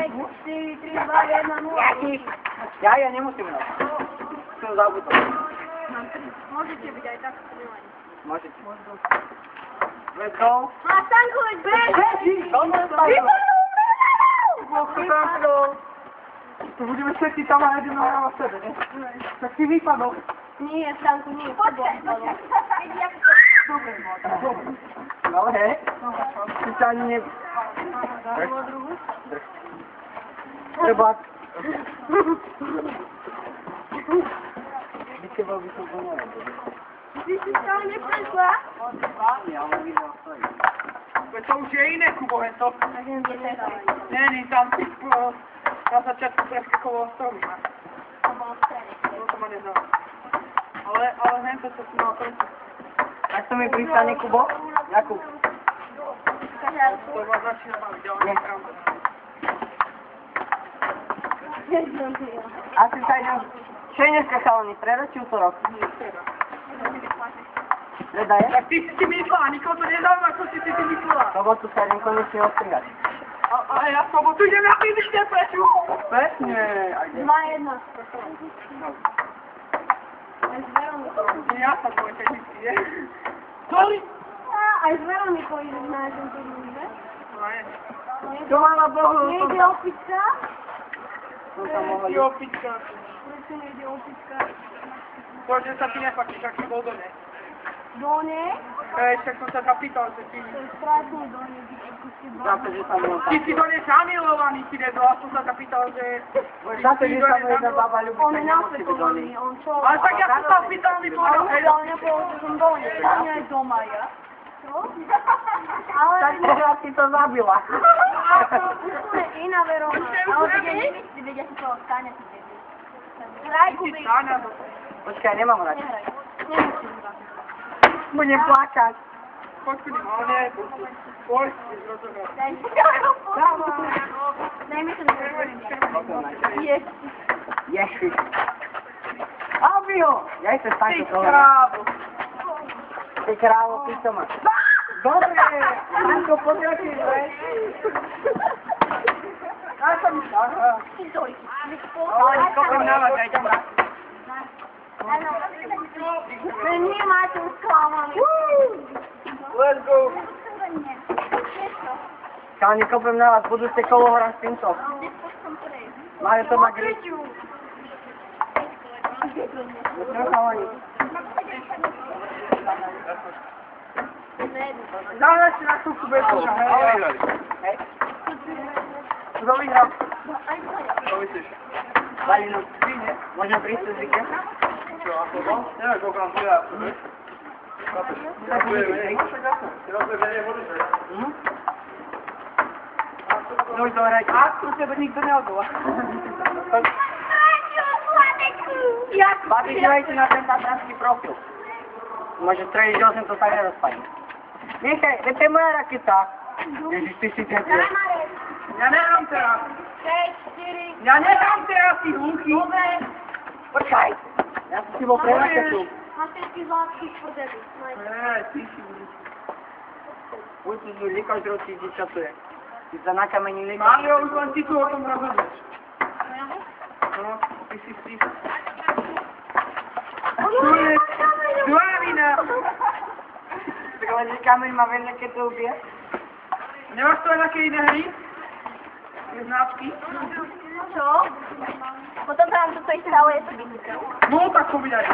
4, 3, 2, 1, 0. Ja nemusím hrať. Som zabudol. Môžete byť aj tak strieľaní. Môžete. Let's go. A Stanko, veď bež! Vypadol! To budeme všetci tam a jedeme na sebe, ne? Tak si vypadol. Nie, Stanko, nie. Počkaj. Dobre. No ale hej. Ty sa ani ne... Treba... By ste bol vysúplňovať. Ty si stále neprešla? Nie, ale video stojí. To už je iné, Kubo, hento. Neviem, kde to je. Nie, tam si na začiatku preskakoval stromy. To bolo v strede. To ma neznám. Ale hento sa si mal končiť. Tak to mi pristane, Kubo? Jakub. To ma začína baviť, ale nie pravda. Asi sa idem... Čo je dneska chalani? Streda či útorok? Streda. Streda je? Tak ty si si myslela, nikoho to nezaujíma, čo si si myslela. Sobotu sa idem konečne ostrihať. A ja sobotu idem na pízište, prečo? Presne. 2-1. Ja sa tvoj technicky, nie? Sorry. Aj s Veronikou ideš na jeden týždeň, že? Čo má na Bohu? Nejde opička? Nejde opička. Prečo nejde opička? To, že sa ti nepáči, však si bol do nej. Do nej? Však som sa zapýtal, že ty... To je strašne do nej. Ty si do nej zamilovaný, ty dedo, a som sa zapýtal, že... Zase, že sa mu jedna baba ľubí, On tak je nemusí byť do nej. nasvetovaný, on čo? Ale tak ja som sa pýtal, mi povedal, hej, Ale nepovedal, že som do nej. On je aj doma, ja? Čo? Ale... Tak teraz si to zabila. Úplne iná Verona. Ale keď ja nemyslí, veď ja si to stane, ty vedieť. Hraj, Kubík. Počkaj, nemám hrať. Nehraj. Nemusím hrať. Budem plakať. počkaj, ale nie, poď, rozohrať. Daj mi to na Yes. Ježiš. Albio! Ja sa Ty stále toho. krávo. Ty krávo, ty to máš. Dobre, Anko, pokračuj, hej. Daj sa mi šahra. Ale kopem na vás, dajte ma. Nie máte už sklamaný. Let's go. Káni, kopem na vás, budúce kolo hrám s týmto. Mario to má grič. Dáme si na chvíľku bez koša, hej. Kto vyhral? Čo myslíš? Valinu. Môžem prísť cez víkend? Čo, ako to? Neviem, koľko nám bude, ako vieš? Tak bude menej. No už to hrajte. A tu tebe nikto neodvolá. Babi, dívajte na ten tatranský profil. Môže streliť 8, to sa nerozpadne. Nechaj, veď to je moja raketa. Ježiš, ty si ten. Ja nehrám teraz. 6, 4. Ja nehrám teraz, ty hluchý. Počkaj. Ja som si bol pre raketu. Máš všetky zlátky v prdeli. Ty si Buď si tu líkaš, si časuje. Ty sa na kameni líkaš. Mario, už len ty tu o tom rozhodneš. No, ty si si. Duávina. Tak ale že kameň má veľa, keď to ubije. Nemáš to aj také iné hry? Značky? Čo? Potom sa nám toto isté, ale je to vynikajúce. No, tak to vydaj.